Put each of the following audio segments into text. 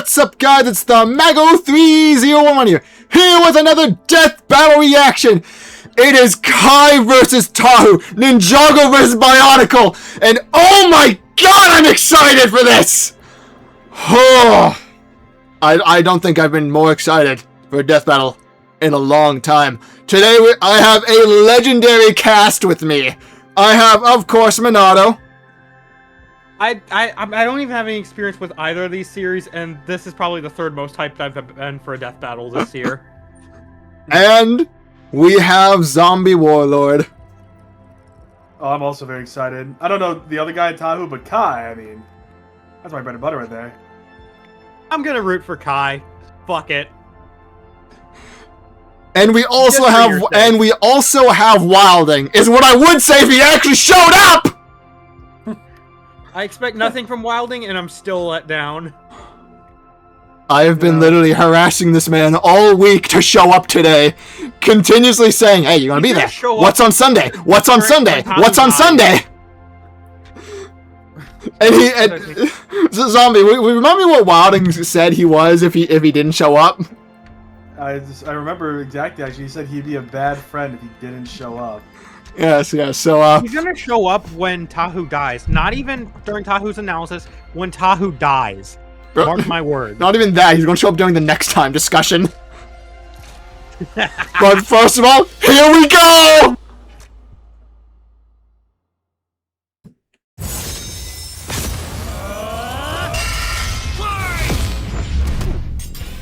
What's up, guys? It's the Mago301 here with another death battle reaction. It is Kai versus Tahu, Ninjago versus Bionicle, and oh my god, I'm excited for this! Oh, I don't think I've been more excited for a death battle in a long time. Today I have a legendary cast with me. I have, of course, Minato. I don't even have any experience with either of these series, and this is probably the third most hyped I've been for a death battle this year. And we have Zombie Warlord. Oh, I'm also very excited. I don't know the other guy, Tahu, but Kai, I mean, that's my bread and butter right there. I'm gonna root for Kai. Fuck it. And we also have Wilding, is what I would say if he actually showed up! I expect nothing from Wilding, and I'm still let down. I have been literally harassing this man all week to show up today, continuously saying, hey, you're gonna be there. What's on Sunday? What's on Sunday? What's on Sunday? And Zombie, remind me what Wilding said he was if he didn't show up. I remember exactly, actually. He said he'd be a bad friend if he didn't show up. Yes, so, he's gonna show up when Tahu dies. Not even during Tahu's analysis, when Tahu dies. Mark my words. Not even that, he's gonna show up during the next time discussion. But first of all, here we go!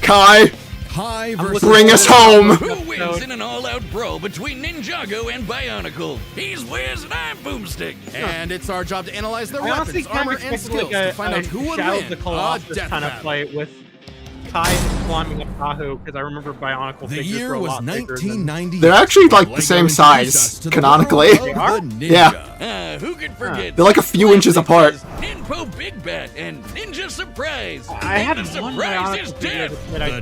Kai, bring us home! Who wins in an all-out brawl between Ninjago and Bionicle? He's Wiz and I'm Boomstick. And it's our job to analyze their I honestly weapons, armor, and skills to find out who would win. The Colossus kind of play with Kai climbing up Tahu, because I remember Bionicle. The year was 1990. They're actually like the same size, canonically. They are? Yeah. Who could forget? They're like a few inches apart. Ninpo Big Bat and Ninja Surprise. I had the one surprise is Bionicle dead.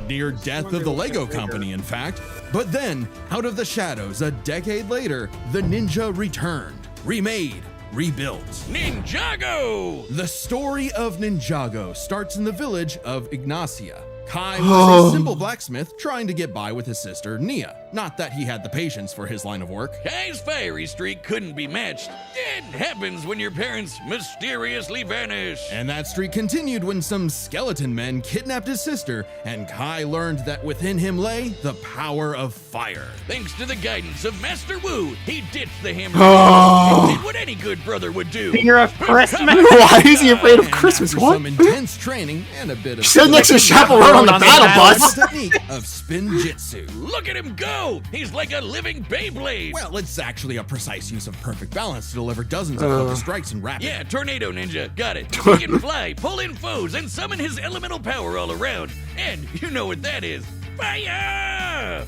The near death of the Lego company, in fact. But then, out of the shadows, a decade later, the Ninja returned, remade, rebuilt. Ninjago! The story of Ninjago starts in the village of Ignacia. Kai was a simple blacksmith trying to get by with his sister, Nia. Not that he had the patience for his line of work. Kai's fiery streak couldn't be matched. It happens when your parents mysteriously vanish. And that streak continued when some skeleton men kidnapped his sister, and Kai learned that within him lay the power of fire. Thanks to the guidance of Master Wu, he ditched the hammer and did what any good brother would do. Fear of Christmas? Why is he afraid of Christmas? After What? some intense training and a bit of Sit next to Chaperone on the battle bus! technique of spinjitzu. Look at him go! He's like a living Beyblade! Well, it's actually a precise use of perfect balance to deliver dozens of focus strikes in rapid. Yeah, Tornado Ninja, got it. He can fly, pull in foes, and summon his elemental power all around. And you know what that is. Fire!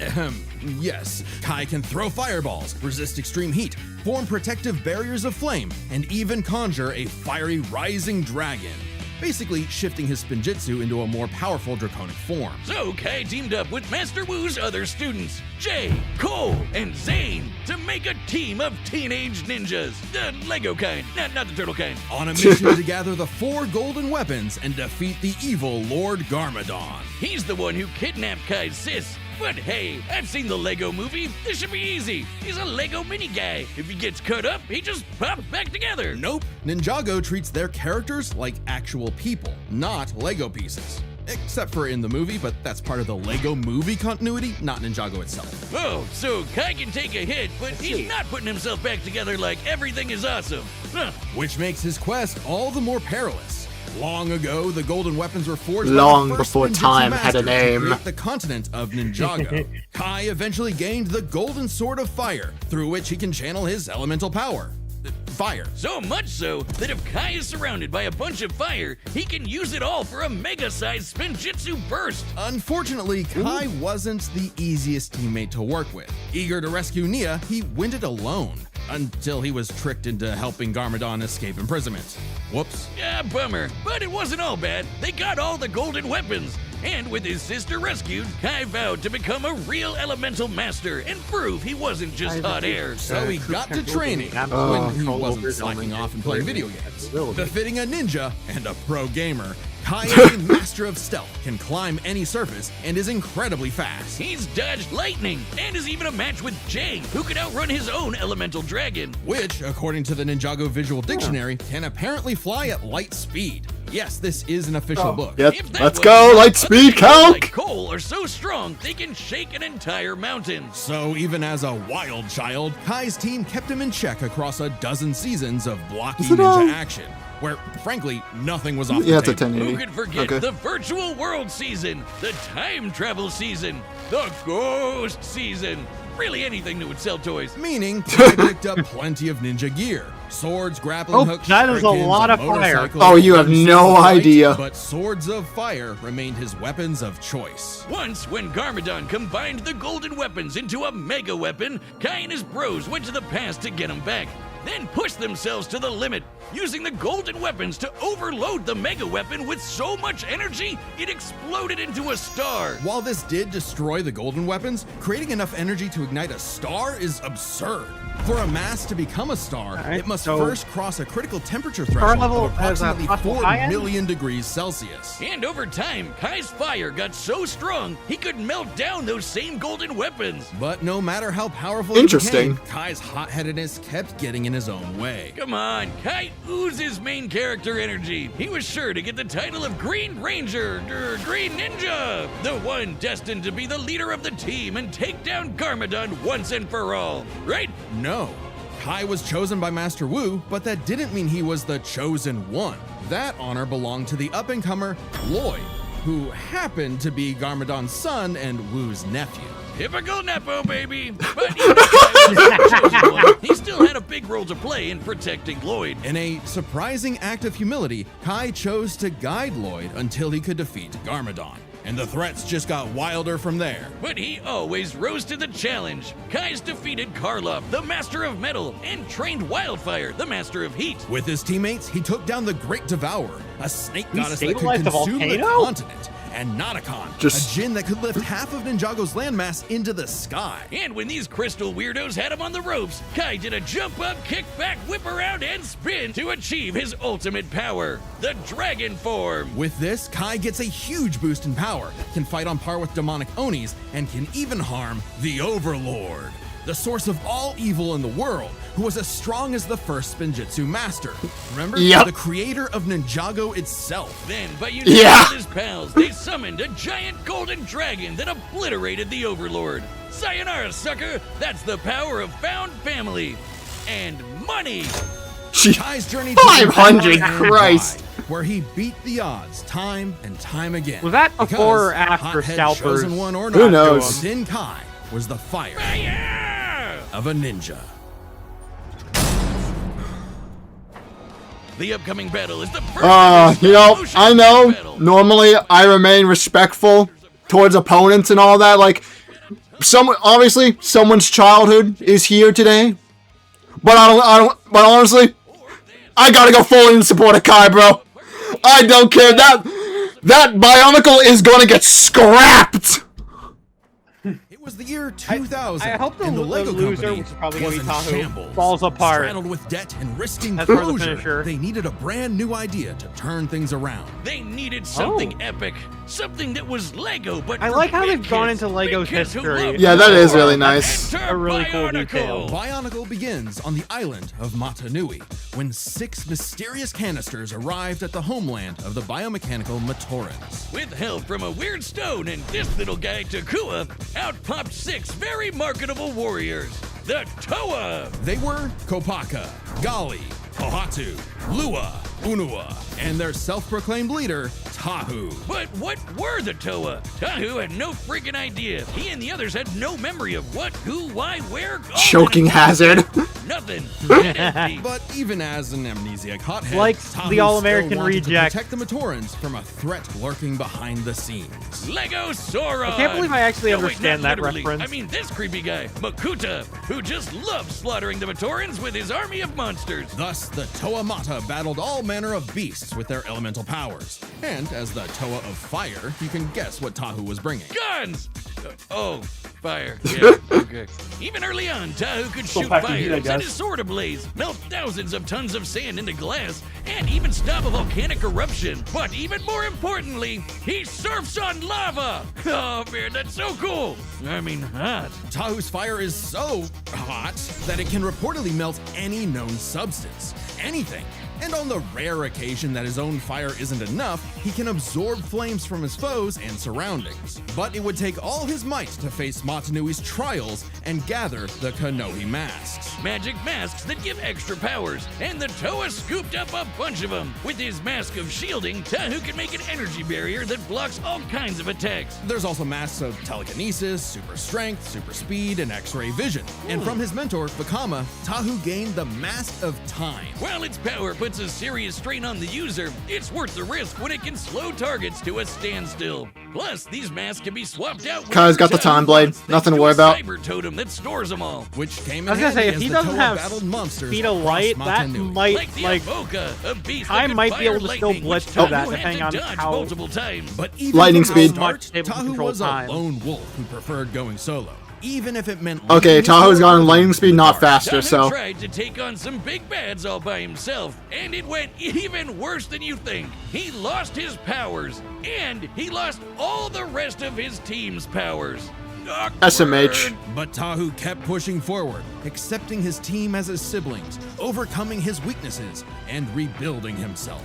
Yes, Kai can throw fireballs, resist extreme heat, form protective barriers of flame, and even conjure a fiery rising dragon. Basically shifting his spinjitzu into a more powerful draconic form. So Kai teamed up with Master Wu's other students, Jay, Cole, and Zane, to make a team of teenage ninjas. The Lego kind, not the turtle kind. On a mission to gather the 4 golden weapons and defeat the evil Lord Garmadon. He's the one who kidnapped Kai's sis. But hey, I've seen the Lego movie. This should be easy. He's a Lego mini guy. If he gets cut up, he just pops back together. Nope. Ninjago treats their characters like actual people, not Lego pieces. Except for in the movie, but that's part of the Lego movie continuity, not Ninjago itself. Oh, so Kai can take a hit, but he's not putting himself back together like everything is awesome. Huh. Which makes his quest all the more perilous. Long ago, the golden weapons were forged long by the first before ninjutsu time had a master to name. create the continent of Ninjago. Kai eventually gained the golden sword of fire, through which he can channel his elemental power. Fire. So much so that if Kai is surrounded by a bunch of fire, he can use it all for a mega-sized spinjitzu burst. Unfortunately, Kai wasn't the easiest teammate to work with. Eager to rescue Nia, he went it alone, until he was tricked into helping Garmadon escape imprisonment. Whoops. Yeah, bummer. But it wasn't all bad. They got all the golden weapons. And with his sister rescued, Kai vowed to become a real elemental master and prove he wasn't just hot air. So he got to training when he wasn't slacking off and playing video games. Befitting a ninja and a pro gamer, Kai is a master of stealth, can climb any surface, and is incredibly fast. He's dodged lightning and is even a match with Jay, who could outrun his own elemental dragon. Which, according to the Ninjago Visual Dictionary, can apparently fly at light speed. Yes, this is an official book. Yep. If that Let's wasn't go, enough, light speed tornadoes like calc. coal are so strong they can shake an entire mountain. So even as a wild child, Kai's team kept him in check across a dozen seasons of blocky Is it, ninja action, where, frankly, nothing was off Yeah, the it's a table. 1080. Who could forget Okay. the virtual world season, the time travel season, the ghost season? Really anything that would sell toys. Meaning, Kai picked up plenty of ninja gear. Swords, grappling hooks, that is a shurikens, lot of fire. motorcycles, Oh, you have guns, no fight, idea. But swords of fire remained his weapons of choice. Once, when Garmadon combined the golden weapons into a mega weapon, Kai and his bros went to the past to get them back, then pushed themselves to the limit, using the golden weapons to overload the mega weapon with so much energy, it exploded into a star. While this did destroy the golden weapons, creating enough energy to ignite a star is absurd. For a mass to become a star, Alright, it must so- first cross a critical temperature Star threshold level of has a approximately possible 4 high end? million degrees Celsius. And over time, Kai's fire got so strong, he could melt down those same golden weapons. But no matter how powerful Interesting. it became, Kai's hot-headedness kept getting in his own way. Come on, Kai oozes main character energy. He was sure to get the title of Green Ranger, Green Ninja, the one destined to be the leader of the team and take down Garmadon once and for all, right? No. Kai was chosen by Master Wu, but that didn't mean he was the chosen one. That honor belonged to the up-and-comer Lloyd, who happened to be Garmadon's son and Wu's nephew. Typical Nepo, baby. But even if Kai was the chosen one, he still had a big role to play in protecting Lloyd. In a surprising act of humility, Kai chose to guide Lloyd until he could defeat Garmadon. And the threats just got wilder from there. But he always rose to the challenge. Kai's defeated Karloff, the Master of Metal, and trained Wildfire, the Master of Heat. With his teammates, he took down the Great Devourer, a snake He goddess that could stabilized the consume the volcano? continent, and Nauticon, Just- a djinn that could lift half of Ninjago's landmass into the sky. And when these crystal weirdos had him on the ropes, Kai did a jump up, kick back, whip around, and spin to achieve his ultimate power, the Dragon Form. With this, Kai gets a huge boost in power, can fight on par with demonic Onis, and can even harm the Overlord, the source of all evil in the world, who was as strong as the first Spinjitzu master. Remember? Yep. The creator of Ninjago itself. Then, by Yeah. uniting his pals, they summoned a giant golden dragon that obliterated the Overlord. Sayonara, sucker! That's the power of found family. And money! Kai's journey 500, to Christ. where he beat the odds time and time again. Was that before or Because, after hothead Scalpers chosen one or Who not, knows? Within Kai was the fire Fire! of a ninja. The upcoming battle is the first You know, ocean I know battle. normally I remain respectful towards opponents and all that. Like, obviously, someone's childhood is here today. But but honestly, I gotta go full in support of Kai, bro. I don't care. That Bionicle is gonna get scrapped. It was the year 2000. I hope the and the Lego loser, company which is probably gonna was be in Tahu, shambles. falls apart. Straddled with debt and risking As part of the closure, finisher. they needed a brand new idea to turn things around. They needed something epic. Something that was Lego, but I for like how big they've gone kids, into big Lego's kids who history. love Yeah, that is Lego. really nice. Enter A really cool Bionicle. detail. Bionicle begins on the island of Matanui, when 6 mysterious canisters arrived at the homeland of the biomechanical Matorans. With help from a weird stone and this little guy Takua, out popped 6 very marketable warriors. The Toa! They were Kopaka, Gali, Hohatu, Lua, Unua, and their self-proclaimed leader, Tahu. But what were the Toa? Tahu had no freaking idea. He and the others had no memory of what, who, why, where. all Choking that. hazard. Nothing. Dead empty. But even as an amnesiac hothead, Like Tahu the All-American still wanted reject. to protect the Matorans from a threat lurking behind the scenes. Lego Sauron! I can't believe I actually No, wait, understand not that literally. reference. I mean this creepy guy, Makuta, who just loves slaughtering the Matorans with his army of monsters. Thus, the Toa Mata battled all manner of beasts with their elemental powers. And as the Toa of Fire, you can guess what Tahu was bringing. Guns! Oh, fire. Yeah, okay. Even early on, Tahu could Still shoot packing heat, I fire, set guess. his sword ablaze, melt thousands of tons of sand into glass, and even stop a volcanic eruption. But even more importantly, he surfs on lava! Oh man, that's so cool! I mean, hot. Tahu's fire is so hot that it can reportedly melt any known substance. Anything. And on the rare occasion that his own fire isn't enough, he can absorb flames from his foes and surroundings. But it would take all his might to face Matanui's trials and gather the Konohi masks. Magic masks that give extra powers, and the Toa scooped up a bunch of them. With his mask of shielding, Tahu can make an energy barrier that blocks all kinds of attacks. There's also masks of telekinesis, super strength, super speed, and X-ray vision. And from his mentor, Bakama, Tahu gained the Mask of Time. While its power puts a serious strain on the user, it's worth the risk when it can slow targets to a standstill. Plus, these masks can be swapped out. Kai's got the time blade. Nothing to worry about. Cyber totem that stores them all. Which came in I was gonna say, handy if he as the doesn't Toa have battled monsters speed of across light, that Matanui. might, Like the like, Avoca, a beast I that could might be able fire to still lightning, blitz which through Tahu that, had depending to on dodge how- multiple times. But even Lightning from the speed. start, Able to Tahu control was time. a lone wolf who preferred going solo. Even if it meant Okay, leaving Taho's his gone sword lightning in speed, the not dark. faster, Tahu so. tried to take on some big bads all by himself, and it went even worse than you think. He lost his powers, and he lost all the rest of his team's powers. SMH. But Tahu kept pushing forward, accepting his team as his siblings, overcoming his weaknesses, and rebuilding himself.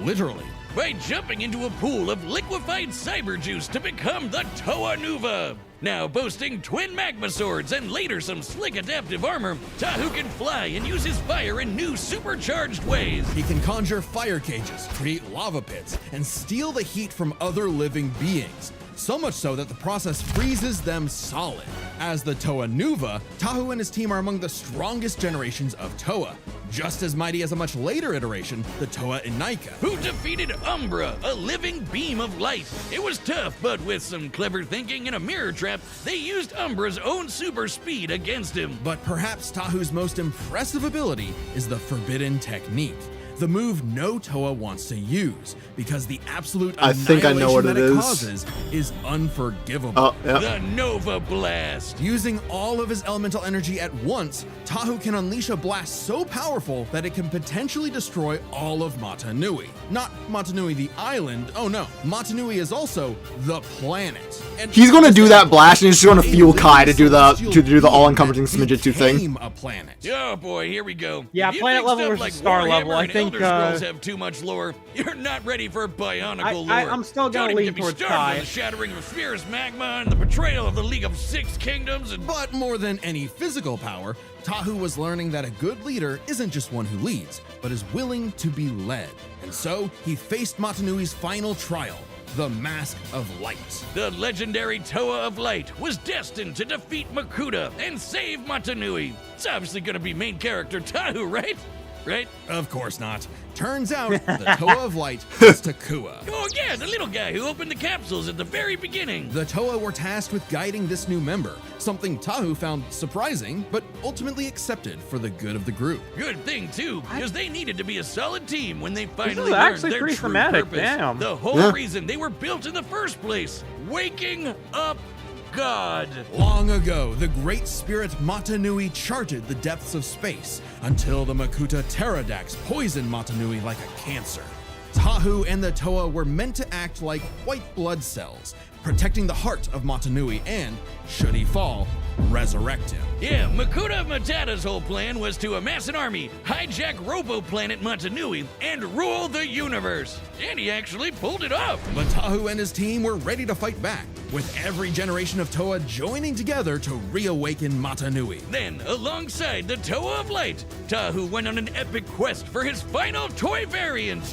Literally. By jumping into a pool of liquefied cyber juice to become the Toa Nuva. Now boasting twin magma swords and later some slick adaptive armor, Tahu can fly and use his fire in new supercharged ways. He can conjure fire cages, create lava pits, and steal the heat from other living beings. So much so that the process freezes them solid. As the Toa Nuva, Tahu and his team are among the strongest generations of Toa. Just as mighty as a much later iteration, the Toa Inika. Who defeated Umbra, a living beam of light. It was tough, but with some clever thinking and a mirror trap, they used Umbra's own super speed against him. But perhaps Tahu's most impressive ability is the Forbidden Technique. The move no Toa wants to use, because the absolute I think I know what annihilation it that is. causes is unforgivable. Oh, yeah. The Nova Blast. Using all of his elemental energy at once, Tahu can unleash a blast so powerful that it can potentially destroy all of Matanui. Not Matanui the island, oh no, Matanui is also the planet. And He's gonna do that blast and he's just gonna fuel Kai to do the all-encompassing Smidgetsu thing. became a planet. Oh boy, here we go. Yeah, If you planet think level stuff versus like star Warhammer level, I and think, Elder Scrolls have too much lore. You're not ready for Bionicle lore. I'm still gonna Don't lean even get me towards started on Kai. the shattering of fierce magma and the betrayal of the League of Six Kingdoms and But more than any physical power, Tahu was learning that a good leader isn't just one who leads, but is willing to be led. And so, he faced Matanui's final trial, the Mask of Light. the legendary Toa of Light was destined to defeat Makuta and save Matanui. It's obviously gonna be main character Tahu, right? Right? Of course not. Turns out, the Toa of Light is Takua. Oh yeah, the little guy who opened the capsules at the very beginning. The Toa were tasked with guiding this new member, something Tahu found surprising, but ultimately accepted for the good of the group. Good thing too, because they needed to be a solid team when they finally is learned actually their pretty true thematic, purpose. damn. The whole Yeah. reason they were built in the first place, waking up God. Long ago, the great spirit Matanui charted the depths of space until the Makuta Pterodax poisoned Matanui like a cancer. Tahu and the Toa were meant to act like white blood cells, protecting the heart of Matanui and, should he fall, resurrect him. Yeah, Makuta Matata's whole plan was to amass an army, hijack Robo-Planet Matanui, and rule the universe. And he actually pulled it off. But Tahu and his team were ready to fight back, with every generation of Toa joining together to reawaken Matanui. Then, alongside the Toa of Light, Tahu went on an epic quest for his final toy variant.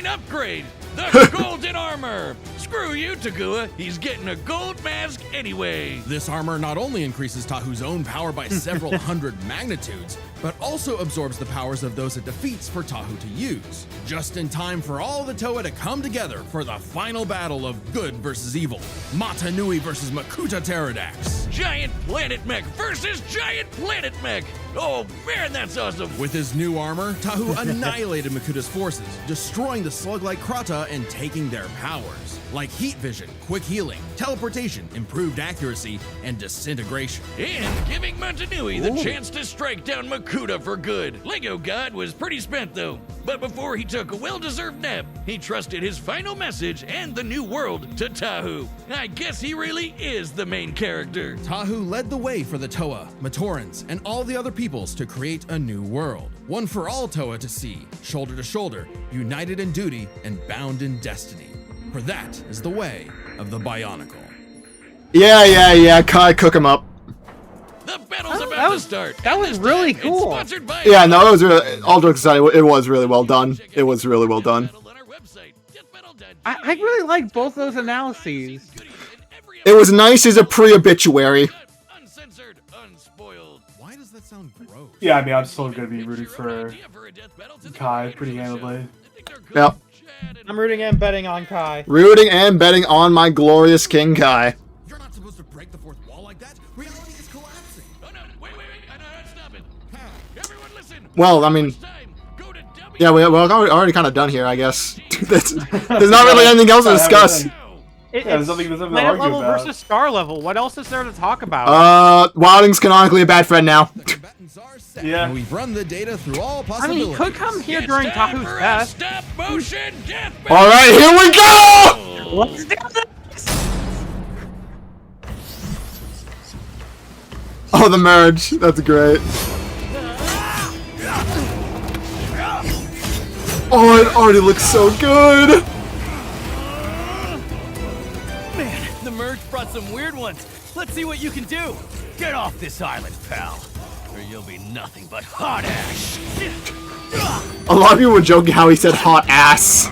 Upgrade. The Golden Armor. Screw you, Takua. He's getting a gold mask anyway. This armor not only increases Tahu's own power by several hundred magnitudes, but also absorbs the powers of those it defeats for Tahu to use. Just in time for all the Toa to come together for the final battle of good versus evil. Matanui versus Makuta Pterodax. Giant Planet Mech versus Giant Planet Mech. Oh man, that's awesome. With his new armor, Tahu annihilated Makuta's forces, destroying the slug-like Krata and taking their powers. like heat vision, quick healing, teleportation, improved accuracy, and disintegration. And giving Montanui the chance to strike down Makuta for good. Lego God was pretty spent though, but before he took a well-deserved nap, he trusted his final message and the new world to Tahu. I guess he really is the main character. Tahu led the way for the Toa, Matorans, and all the other peoples to create a new world. One for all Toa to see, shoulder to shoulder, united in duty and bound in destiny. For that is the way of the Bionicle. Yeah, Kai, cook him up. The battle's about to start. That was really cool. Yeah, no, it was really, all jokes aside, it was really well done. It was really well done. I really like both those analyses. It was nice as a pre-obituary. Uncensored, unspoiled. Why does that sound gross? Yeah, I mean, I'm still gonna be rooting for Kai pretty handily. Yep. I'm rooting and betting on Kai. Rooting and betting on my glorious King Kai. You're not supposed to break the fourth wall like that. Reality is collapsing. Oh no, wait, stop it. Everyone listen. Well, I mean, Go to yeah, we're already kind of done here, I guess. There's not really anything else to discuss. There's nothing to Planet argue level about. versus star level. What else is there to talk about? Wilding's canonically a bad friend now. Yeah. And we've run the data through all I possibilities. mean, he could come here during It's time Tahu's for a death. stop motion death battle. Alright, here we go! Let's do this! Oh, the merge. That's great. Oh, it already looks so good. Man, the merge brought some weird ones. Let's see what you can do. Get off this island, pal, or you'll be nothing but hot ash. A lot of people were joking how he said hot ass.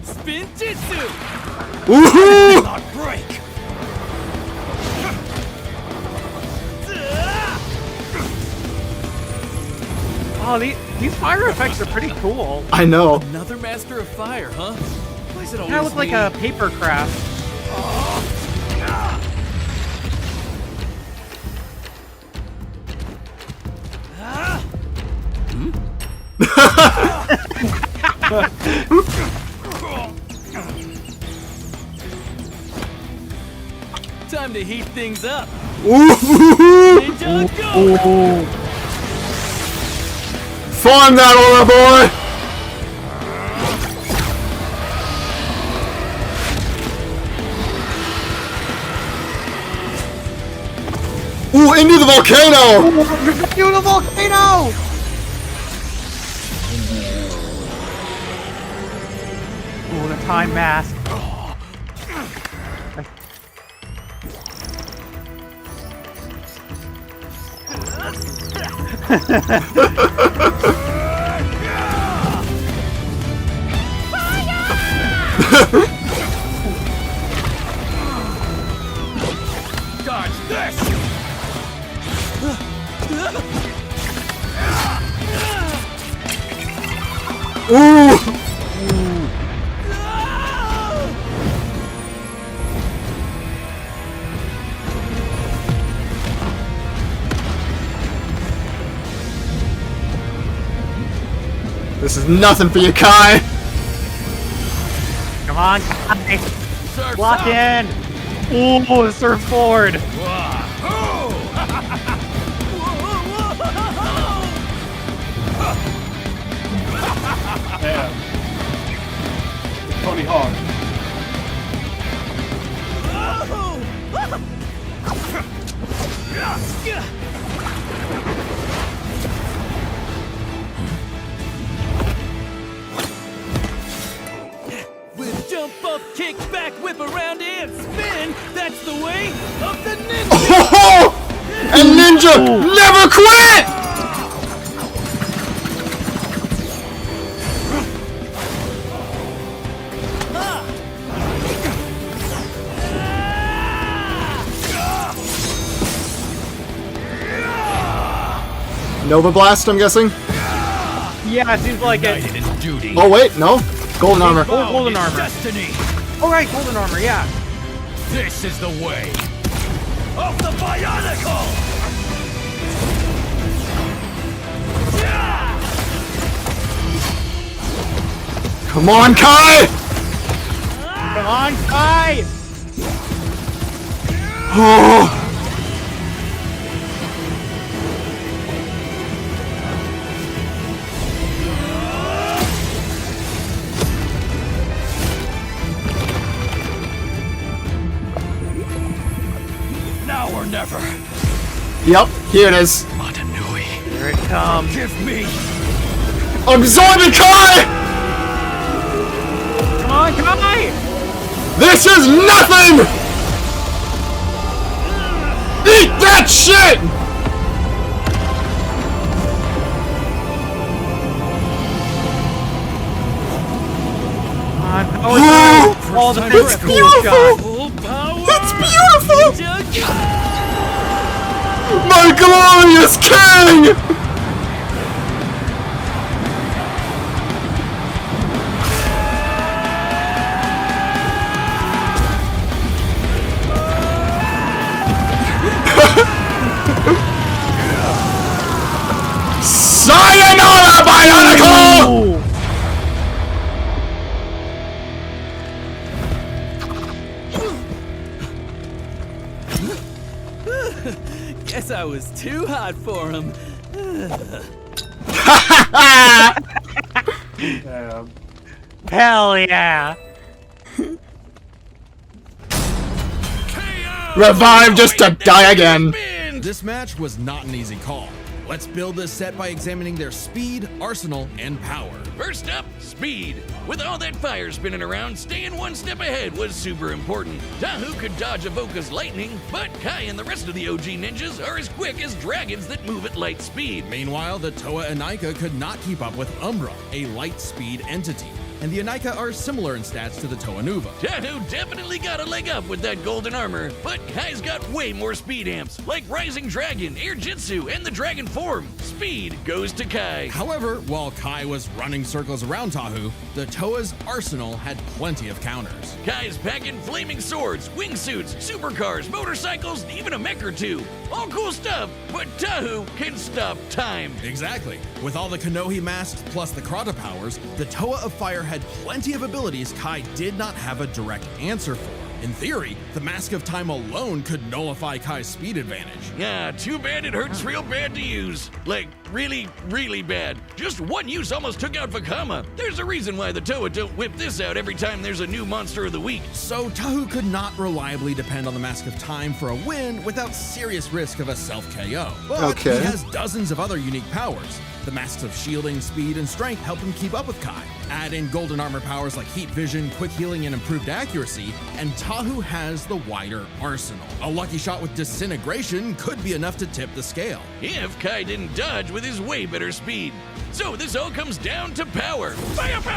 Spin Jitsu! Woohoo! Not break! Oh, these fire effects are pretty cool. I know. Another master of fire, huh? Why is it always Kind of look like me? a paper craft. Time to heat things up. Woohoo! Ninjago! Farm that over, boy! Ooh, into the volcano! You're the volcano! Oh, the time mask. Dodge this! Ooh! This is nothing for you, Kai! Come on, Kai. Surf's Lock up! in. Ooh, the surfboard. Damn. Tony Hawk. With jump up, kick back, whip around, and spin, that's the way of the ninja! Oh! And Ninja never quit! Nova Blast, I'm guessing? Yeah, it seems like it. United in duty. Oh, wait, no. Golden armor. Oh, golden It's armor. Destiny! Oh, right, golden armor, yeah. This is the way of the Bionicle! Come on, Kai! Come on, Kai! Oh. Now or never. Yep, here it is. Matanui. Here it comes. Give me. Absorb it, Kai! Come on, Kai! This is nothing! Eat that shit! All the It's beautiful! Full power. It's beautiful! Ninjago. My glorious king! Sayonara, Bionicle! Guess I was too hot for him. Damn. Hell yeah! Revive just to die again. This match was not an easy call. Let's build this set by examining their speed, arsenal, and power. First up, speed. With all that fire spinning around, staying one step ahead was super important. Tahu could dodge Avoca's lightning, but Kai and the rest of the OG ninjas are as quick as dragons that move at light speed. Meanwhile, the Toa Inika could not keep up with Umbra, a light speed entity. And the Inika are similar in stats to the Toa Nuva. Tahu definitely got a leg up with that golden armor, but Kai's got way more speed amps, like Rising Dragon, Air Jitsu, and the Dragon Form. Speed goes to Kai. However, while Kai was running circles around Tahu, the Toa's arsenal had plenty of counters. Kai's packing flaming swords, wingsuits, supercars, motorcycles, and even a mech or two. All cool stuff, but Tahu can stop time. Exactly. With all the Konohi masks plus the Krata powers, the Toa of Fire had plenty of abilities Kai did not have a direct answer for. In theory, the Mask of Time alone could nullify Kai's speed advantage. Yeah, too bad it hurts real bad to use. Like, really, really bad. Just one use almost took out Vakama. There's a reason why the Toa don't whip this out every time there's a new monster of the week. So Tahu could not reliably depend on the Mask of Time for a win without serious risk of a self-KO. But Okay. he has dozens of other unique powers. The masks of shielding, speed, and strength help him keep up with Kai. Add in golden armor powers like heat vision, quick healing, and improved accuracy, and Tahu has the wider arsenal. A lucky shot with disintegration could be enough to tip the scale. If Kai didn't dodge with his way better speed. So this all comes down to power.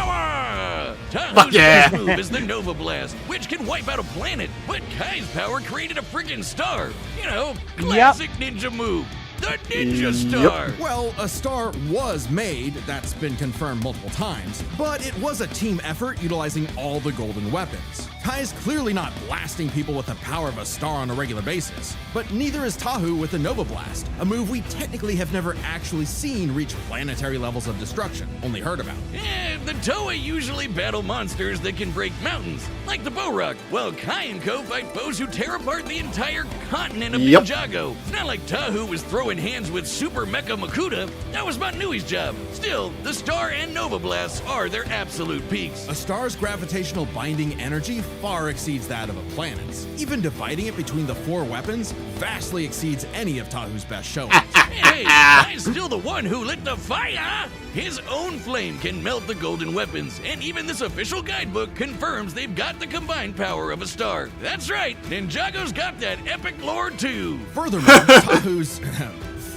Firepower! Tahu's yeah. first move is the Nova Blast, which can wipe out a planet. But Kai's power created a freaking star. You know, classic ninja move. The Ninja Star! Well, a star was made, that's been confirmed multiple times, but it was a team effort utilizing all the golden weapons. Kai is clearly not blasting people with the power of a star on a regular basis, but neither is Tahu with the Nova Blast, a move we technically have never actually seen reach planetary levels of destruction, only heard about. Yeah, the Toa usually battle monsters that can break mountains, like the Borok, while Kai and Co fight foes who tear apart the entire continent of Yep. Ninjago. It's not like Tahu was throwing hands with Super Mecha Makuta. That was Manui's job. Still, the Star and Nova Blasts are their absolute peaks. A star's gravitational binding energy far exceeds that of a planet's. Even dividing it between the four weapons vastly exceeds any of Tahu's best showings. Hey, Kai's still the one who lit the fire! His own flame can melt the golden weapons, and even this official guidebook confirms they've got the combined power of a star. That's right, Ninjago's got that epic lore too! Furthermore, Tahu's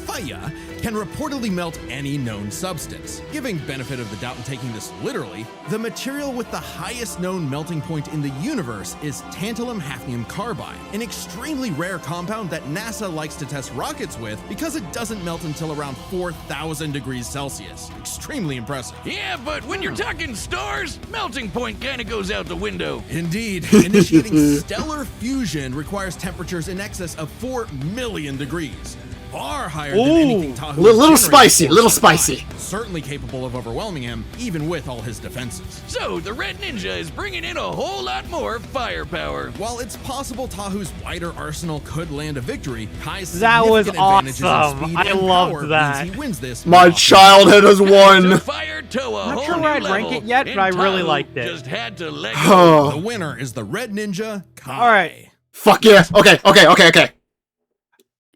fire can reportedly melt any known substance. Giving benefit of the doubt in taking this literally, the material with the highest known melting point in the universe is tantalum hafnium carbide, an extremely rare compound that NASA likes to test rockets with because it doesn't melt until around 4,000 degrees Celsius. Extremely impressive. Yeah, but when you're talking stars, melting point kinda goes out the window. Indeed, initiating stellar fusion requires temperatures in excess of 4 million degrees. Far higher than anything Tahu has Little generated spicy, before little so far. spicy. certainly capable of overwhelming him, even with all his defenses. So the Red Ninja is bringing in a whole lot more firepower. While it's possible Tahu's wider arsenal could land a victory, Kai's That was significant advantages in awesome. speed I and loved power that. means he wins this. My without childhood has To won. fire to a Not whole sure new where I'd level, rank it yet, and but I really Tahu liked it. Just had to let go. The winner is the Red Ninja, Kai. All right. Fuck yeah. Okay.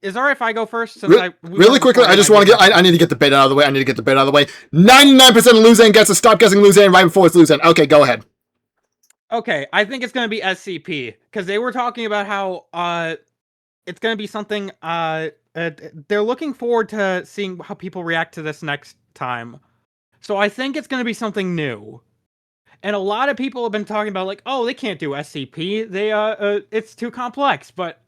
Is it alright if I go first? Since Really quickly, I just want to I need to get the bait out of the way. 99% of Luzane gets to stop guessing Luzane right before it's Luzane. Okay, go ahead. Okay, I think it's gonna be SCP because they were talking about how it's gonna be something they're looking forward to seeing how people react to this next time. So I think it's gonna be something new. And a lot of people have been talking about like, oh, they can't do SCP. They it's too complex, but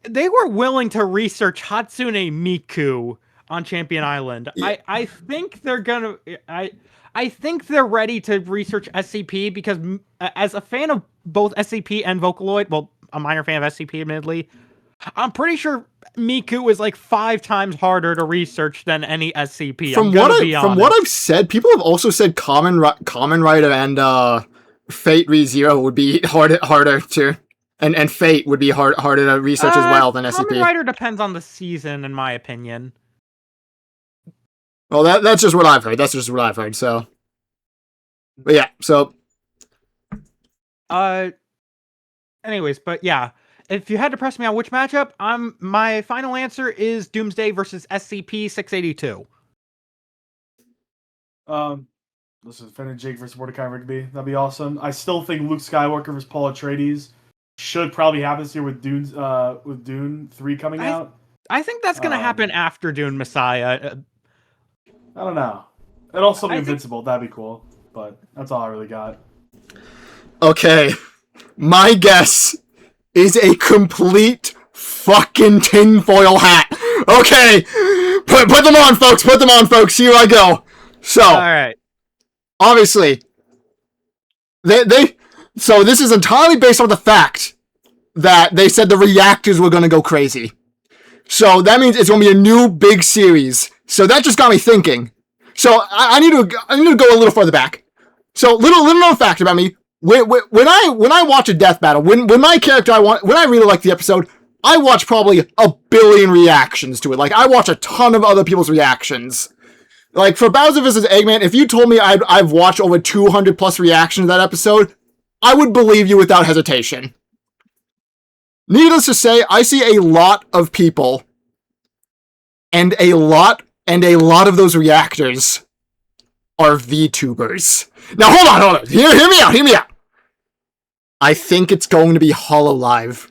they were willing to research Hatsune Miku on Champion Island. Yeah. I think they're gonna I think they're ready to research SCP because as a fan of both SCP and Vocaloid, well, a minor fan of SCP admittedly, I'm pretty sure Miku is like 5 times harder to research than any SCP. From what I've said, people have also said Common Rider and Fate ReZero would be harder to, and Fate would be harder to research as well than SCP. Kamen Rider depends on the season, in my opinion. Well, that's just what I've heard. So, but yeah. So, anyways, but yeah. If you had to press me on which matchup, my final answer is Doomsday versus SCP-682. This is Finn and Jake versus Mordecai Rigby. That'd be awesome. I still think Luke Skywalker versus Paul Atreides should probably happen this year with Dune 3 coming out. I think that's gonna happen after Dune Messiah. I don't know. It'd also be I think- Invincible. That'd be cool. But that's all I really got. okay, my guess is a complete fucking tinfoil hat. Okay, put them on, folks. Put them on, folks. Here I go. So, All right. obviously, so this is entirely based on the fact that they said the reactors were going to go crazy. So that means it's going to be a new big series. So that just got me thinking. So I need to go a little further back. So little known fact about me. When I watch a death battle, when my character when I really like the episode, I watch probably 1 billion reactions to it. Like, I watch a ton of other people's reactions. Like, for Bowser vs. Eggman, if you told me I've watched over 200 plus reactions to that episode, I would believe you without hesitation. Needless to say, I see a lot of people, and a lot of those reactors are VTubers. Now, hold on. Hear me out. I think it's going to be HoloLive.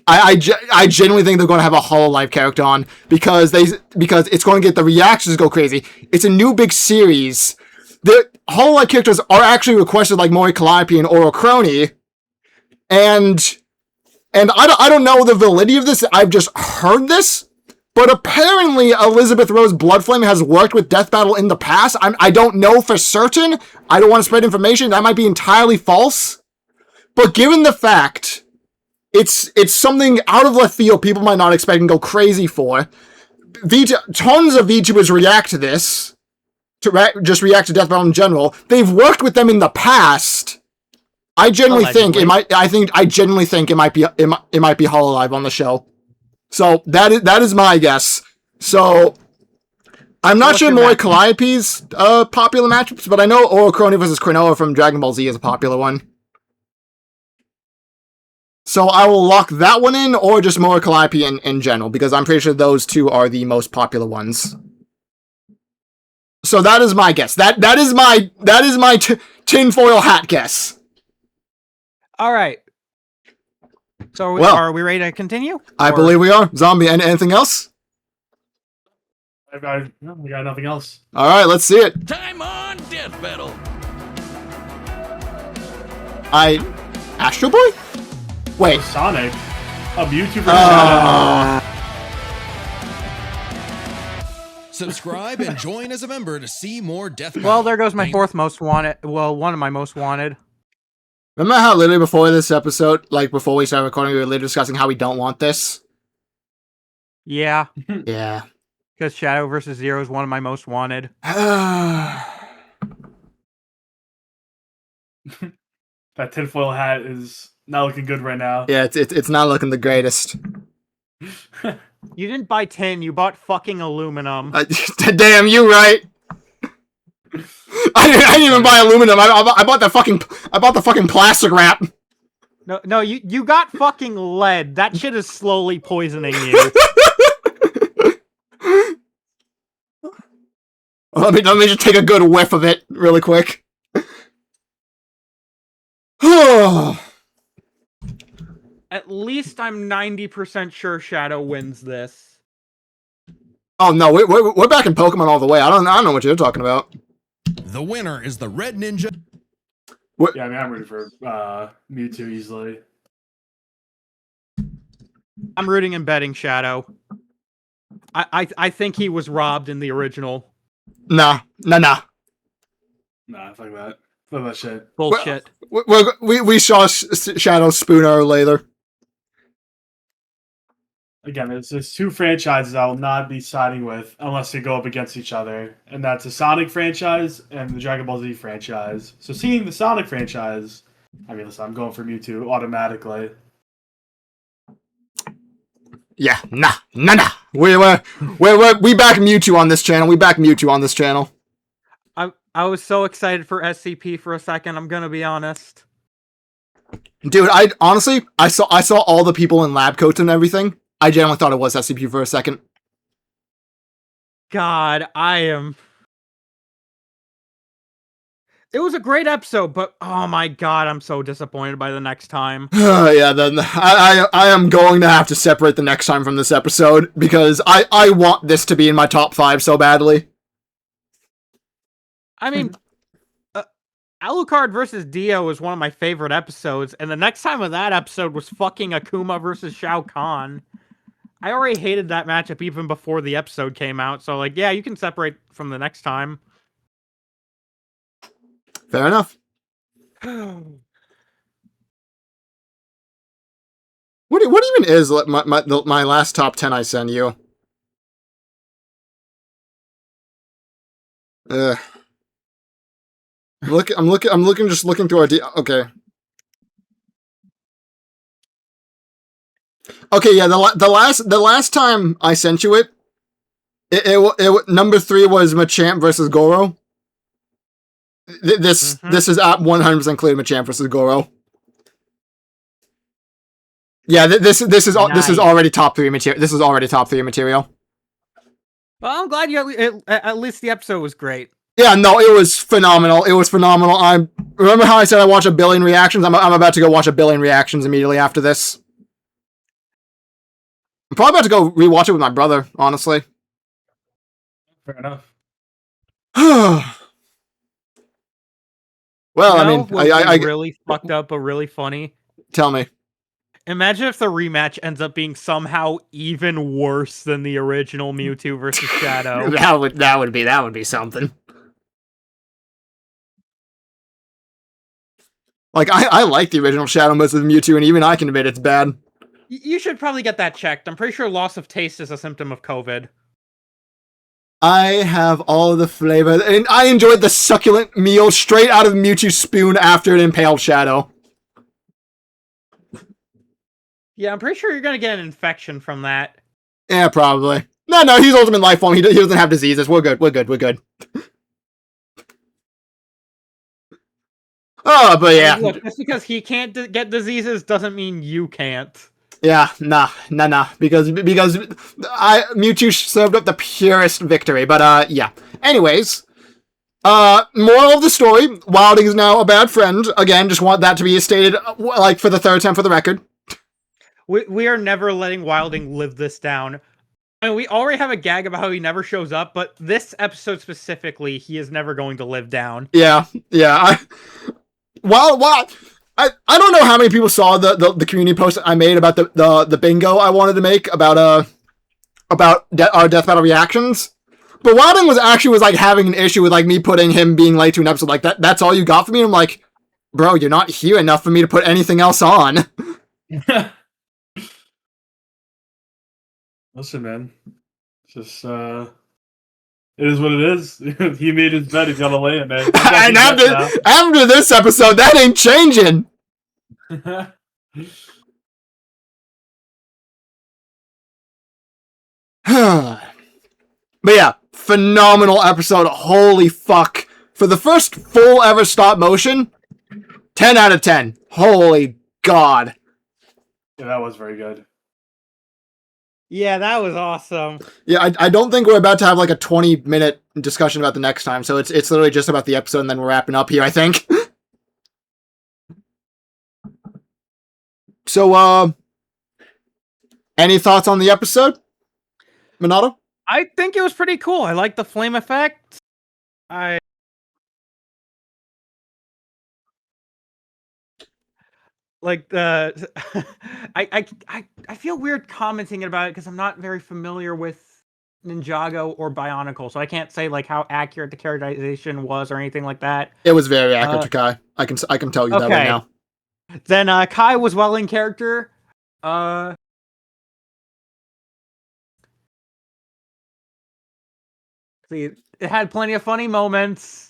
I genuinely think they're going to have a HoloLive character on because it's going to get the reactions to go crazy. It's a new big series. The HoloLive characters are actually requested, like Mori Calliope and Oro Crony, and I don't know the validity of this. I've just heard this, but apparently Elizabeth Rose Bloodflame has worked with Death Battle in the past. I don't know for certain. I don't want to spread information that might be entirely false. But given the fact it's something out of left field people might not expect and go crazy for, tons of VTubers react to this, just react to Death Battle in general. They've worked with them in the past. I genuinely think it might. I genuinely think it might be HoloLive on the show. So that is my guess. So I'm not sure Mori Calliope's popular matchups, but I know Oro Crony versus Cronoa from Dragon Ball Z is a popular one. So I will lock that one in, or just Mori Calliope in general, because I'm pretty sure those two are the most popular ones. So that is my guess. That is my tinfoil hat guess. All right. So are we ready to continue? I believe we are. Zombie, anything else? We got nothing else. All right, let's see it. Time on Death Battle. Astro Boy? Wait. Sonic. A Mewtwo versus Subscribe and join as a member to see more Death Battle. Well, there goes my fourth most wanted. Well, one of my most wanted. Remember how literally before this episode, like before we started recording, we were literally discussing how we don't want this? Yeah. Yeah. Because Shadow versus Zero is one of my most wanted. That tinfoil hat is not looking good right now. Yeah, it's not looking the greatest. You didn't buy tin, you bought fucking aluminum. Damn, you right. I didn't even buy aluminum. I bought the fucking plastic wrap. No, you got fucking lead. That shit is slowly poisoning you. Let me just take a good whiff of it really quick. At least I'm 90% sure Shadow wins this. Oh no, we're back in Pokemon all the way. I don't know what you're talking about. The winner is the Red Ninja. Yeah, I mean, I'm rooting for Mewtwo easily. I'm rooting and betting Shadow. I think he was robbed in the original. Nah. Nah, fuck that. Fuck that shit. Bullshit. We saw Shadow Spooner later. Again, there's two franchises I will not be siding with unless they go up against each other, and that's the Sonic franchise and the Dragon Ball Z franchise. So seeing the Sonic franchise, I mean, listen, I'm going for Mewtwo automatically. Yeah, nah. We back Mewtwo on this channel. We back Mewtwo on this channel. I was so excited for SCP for a second, I'm gonna be honest. Dude, I honestly saw all the people in lab coats and everything. I genuinely thought it was SCP for a second. God, it was a great episode, but oh my god, I'm so disappointed by the next time. Yeah, then I am going to have to separate the next time from this episode because I want this to be in my top 5 so badly. I mean, Alucard versus Dio was one of my favorite episodes, and the next time of that episode was fucking Akuma versus Shao Kahn. I already hated that matchup even before the episode came out, so like, yeah, you can separate from the next time. Fair enough. What even is my last top 10 I send you? I'm looking through our okay. Okay, yeah, the last time I sent you it number 3 was Machamp versus Goro. This is at 100% clear Machamp versus Goro. Yeah, this is already top 3 material. This is already top 3 material. Well, I'm glad at least the episode was great. Yeah, no, it was phenomenal. It was phenomenal. I remember how I said I watch 1 billion reactions. I'm about to go watch 1 billion reactions immediately after this. I'm probably about to go rewatch it with my brother, honestly. Fair enough. Well, You know, I mean, what I was really fucked up, but really funny. Tell me. Imagine if the rematch ends up being somehow even worse than the original Mewtwo versus Shadow. that would be something. Like I like the original Shadow versus Mewtwo, and even I can admit it's bad. You should probably get that checked. I'm pretty sure loss of taste is a symptom of COVID. I have all the flavor, and I enjoyed the succulent meal straight out of Mewtwo's spoon after it impaled Shadow. Yeah, I'm pretty sure you're gonna get an infection from that. Yeah, probably. No, he's Ultimate Life Form. He doesn't have diseases. We're good. Oh, but yeah. Look, just because he can't get diseases doesn't mean you can't. Yeah, nah. Because Mewtwo served up the purest victory. But yeah. Anyways, moral of the story: Wilding is now a bad friend. Again, just want that to be stated, like for the 3rd time for the record. We are never letting Wilding live this down. I mean, we already have a gag about how he never shows up, but this episode specifically, he is never going to live down. Yeah. I don't know how many people saw the community post I made about the bingo I wanted to make about our death battle reactions. But Wilding was like having an issue with like me putting him being late to an episode like that. That's all you got for me. And I'm like, bro, you're not here enough for me to put anything else on. Listen, man. Just It is what it is. He made his bed. He's got to lay in it. And after this episode, that ain't changing. But yeah, phenomenal episode. Holy fuck. For the first full ever stop motion, 10 out of 10. Holy God. Yeah, that was very good. Yeah, that was awesome. Yeah, I don't think we're about to have like a 20-minute discussion about the next time, so it's literally just about the episode and then we're wrapping up here, I think. So, any thoughts on the episode, Minato? I think it was pretty cool. I like the flame effect. Like the I feel weird commenting about it because I'm not very familiar with Ninjago or Bionicle, so I can't say like how accurate the characterization was or anything like that. It was very accurate to Kai. I can tell you that right now. Then Kai was well in character. See, it had plenty of funny moments.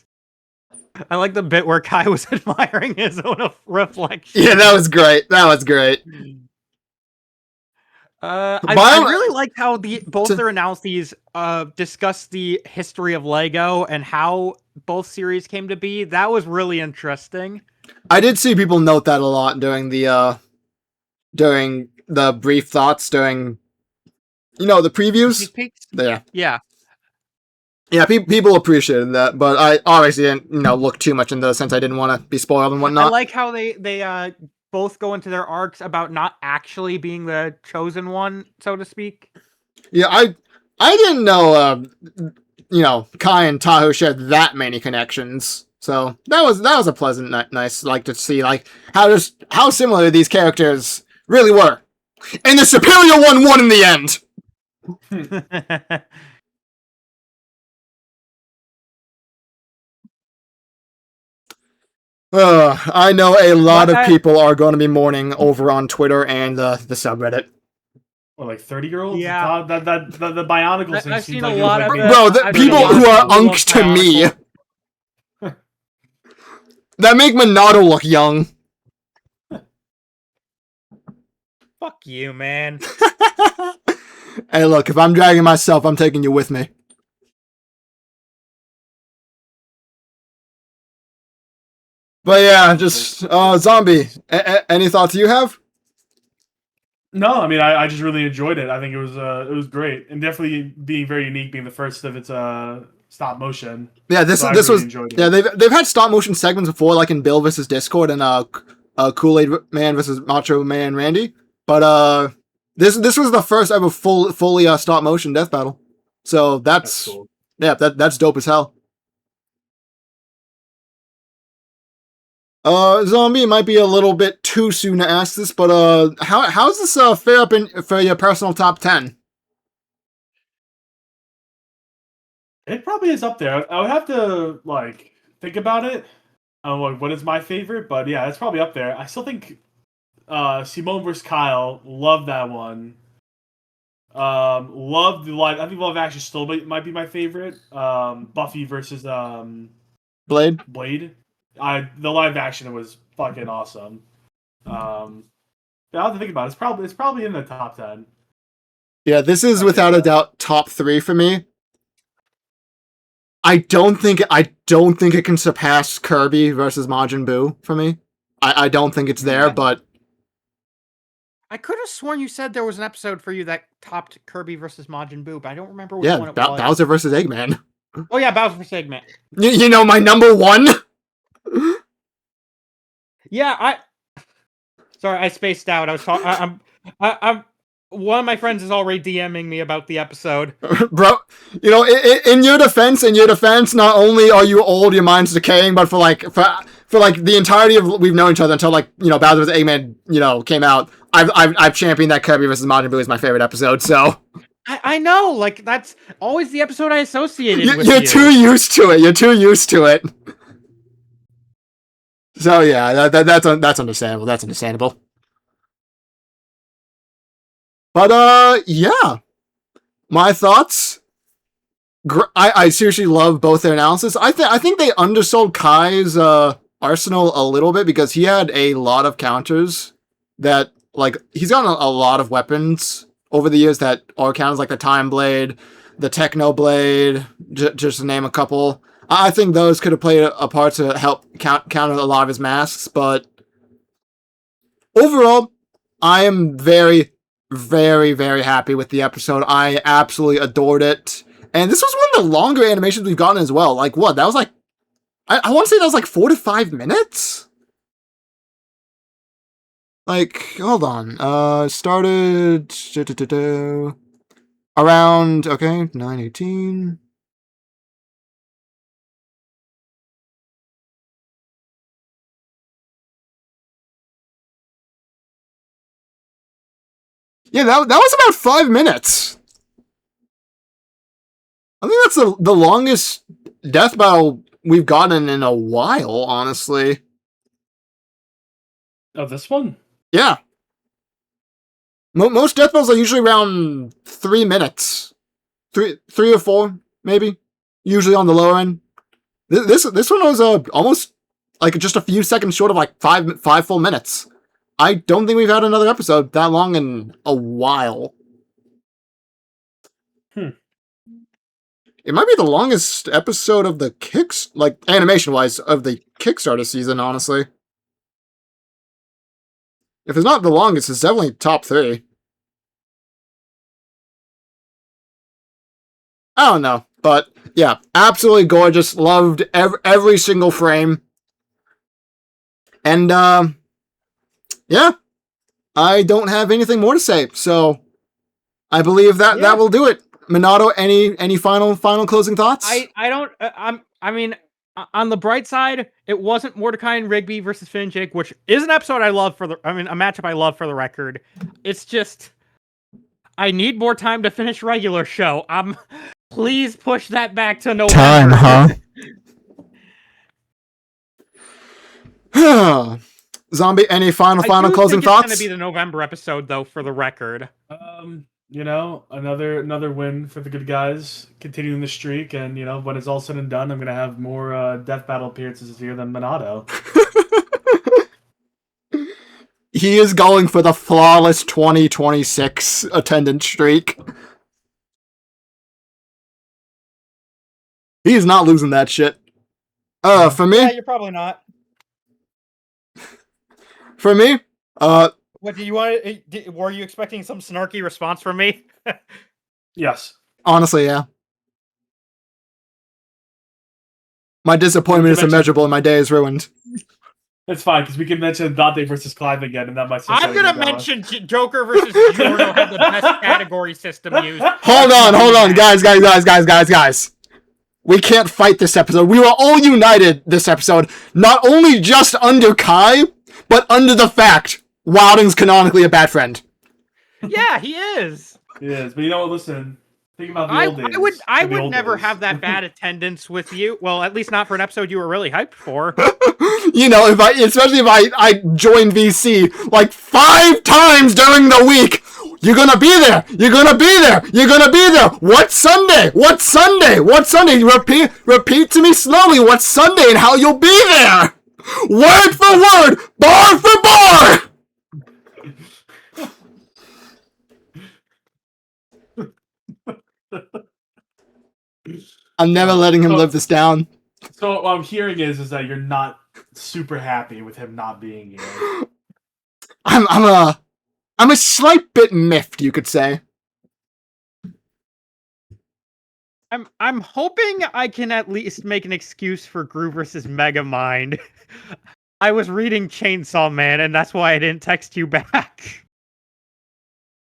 I like the bit where Kai was admiring his own reflection. Yeah, that was great. That was great. I really like how both their analyses discuss the history of Lego and how both series came to be. That was really interesting. I did see people note that a lot during the brief thoughts during the previews. Yeah, people appreciated that, but I obviously didn't look too much into it since I didn't want to be spoiled and whatnot. I like how they both go into their arcs about not actually being the chosen one, so to speak. Yeah, I didn't know Kai and Tahu shared that many connections. So that was a pleasant, nice to see how similar these characters really were, and the superior one won in the end. I know a lot of people are going to be mourning over on Twitter and the subreddit. Or like 30-year-olds? Yeah. The Bionicle thing I've seems seen like a lot of Bro, the people who are unks to me that make Minato look young. Fuck you, man. Hey, look, if I'm dragging myself, I'm taking you with me. But yeah, just Zombie. Any thoughts you have? No, I mean I just really enjoyed it. I think it was great, and definitely being very unique, being the first of its stop motion. Yeah, this was yeah. They've had stop motion segments before, like in Bill versus Discord and Kool-Aid Man versus Macho Man Randy. But this was the first ever fully stop motion death battle. So that's cool. Yeah, that's dope as hell. Zombie, it might be a little bit too soon to ask this, but how's this fare up for your personal top 10? It probably is up there. I would have to think about it. I don't know what is my favorite, but yeah, it's probably up there. I still think Simone vs. Kyle, love that one. Love the live. I think live action still might be my favorite. Buffy versus Blade. The live action was fucking awesome. I have to think about it. It's probably in the top 10. Yeah, this is without a doubt top 3 for me. I don't think it can surpass Kirby versus Majin Buu for me. I don't think it's there, but I could have sworn you said there was an episode for you that topped Kirby versus Majin Buu, but I don't remember which one it was. Bowser versus Eggman. Oh yeah, Bowser versus Eggman. You know my number one. Yeah, sorry, I spaced out. I was talking. I'm. One of my friends is already DMing me about the episode. Bro, in your defense, not only are you old, your mind's decaying, but for the entirety of we've known each other until Bowser vs. Eggman, came out. I've championed that Kirby vs. Majin Buu is my favorite episode. So I know, that's always the episode I associated with. You're too used to it. So yeah, that's understandable. That's understandable. But yeah, my thoughts. I seriously love both their analysis. I think they undersold Kai's arsenal a little bit because he had a lot of counters that, like, he's gotten a lot of weapons over the years that are counters, like the Time Blade, the Techno Blade, just to name a couple. I think those could have played a part to help counter a lot of his masks, but overall, I am very, very, very happy with the episode. I absolutely adored it. And this was one of the longer animations we've gotten as well. Like, what? That was like, I want to say that was like 4 to 5 minutes? Like, hold on. Started around, okay, 9:18. Yeah, that was about 5 minutes. I think that's the longest death battle we've gotten in a while, honestly. Oh, this one? Yeah. Most death battles are usually around 3 minutes. Three or 4, maybe. Usually on the lower end. This one was almost like just a few seconds short of like 5 full minutes. I don't think we've had another episode that long in a while. It might be the longest episode of the animation-wise, of the Kickstarter season, honestly. If it's not the longest, it's definitely top 3. I don't know, but yeah, absolutely gorgeous. Loved every single frame. And, yeah, I don't have anything more to say, so I believe that will do it. Minato, any final closing thoughts? I mean, on the bright side, it wasn't Mordecai and Rigby versus Finn and Jake, which is an episode I love a matchup I love for the record. It's just, I need more time to finish regular show. Please push that back to November. Time, huh? Zombie, any final closing thoughts? It's gonna be the November episode, though, for the record. You know, another win for the good guys, continuing the streak, and you know, when it's all said and done, I'm gonna have more death battle appearances this year than Minato. He is going for the flawless 2026 attendance streak. He is not losing that shit. For me? Yeah, you're probably not. For me? What do you want? Were you expecting some snarky response from me? Yes. Honestly, yeah. My disappointment is immeasurable and my day is ruined. It's fine, because we can mention Dante versus Clive again, and that might still I'm gonna mention Joker versus Giorno had the best category system used. Hold on, guys. We can't fight this episode. We were all united this episode, not only just under Kai, but under the fact Wilding's canonically a bad friend. Yeah, he is. He is, but you know what? Listen, think about the old days. I would never have that bad attendance with you. Well, at least not for an episode you were really hyped for. You know, especially if I join VC like 5 times during the week. You're gonna be there. You're gonna be there. You're gonna be there. What Sunday? What Sunday? What Sunday? Repeat to me slowly. What Sunday and how you'll be there. Word for word, bar for bar. I'm never letting him live this down. So what I'm hearing is that you're not super happy with him not being here. I'm a slight bit miffed, you could say. I'm hoping I can at least make an excuse for Gru versus Megamind. I was reading Chainsaw Man, and that's why I didn't text you back.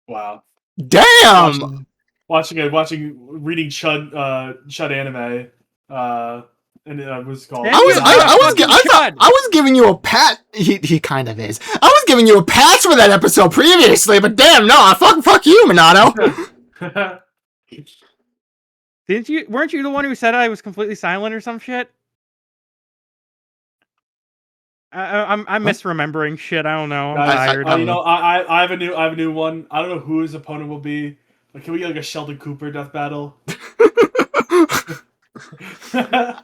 Wow. Damn! Reading Chud anime, and it was called. I was giving you a pat. He kind of is. I was giving you a pass for that episode previously, but damn, no, fuck you, Minato. Weren't you the one who said I was completely silent or some shit? I'm misremembering shit. I don't know. I'm tired. You know, I have a new one. I don't know who his opponent will be. Like, can we get like a Sheldon Cooper death battle?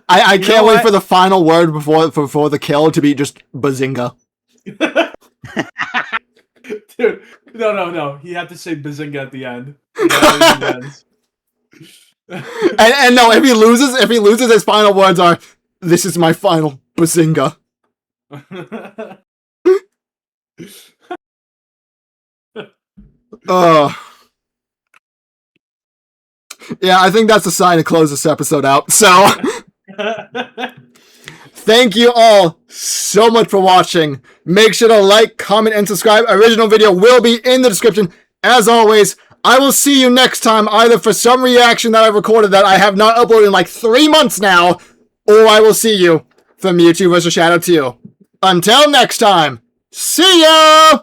I can't wait for the final word before the kill to be just bazinga. Dude, no. You have to say bazinga at the end. And no, if he loses, his final words are, "This is my final bazinga." Yeah, I think that's the sign to close this episode out. So, thank you all so much for watching. Make sure to like, comment, and subscribe. Original video will be in the description. As always, I will see you next time, either for some reaction that I recorded that I have not uploaded in like 3 months now, or I will see you for Mewtwo vs. Shadow 2. Until next time, see ya!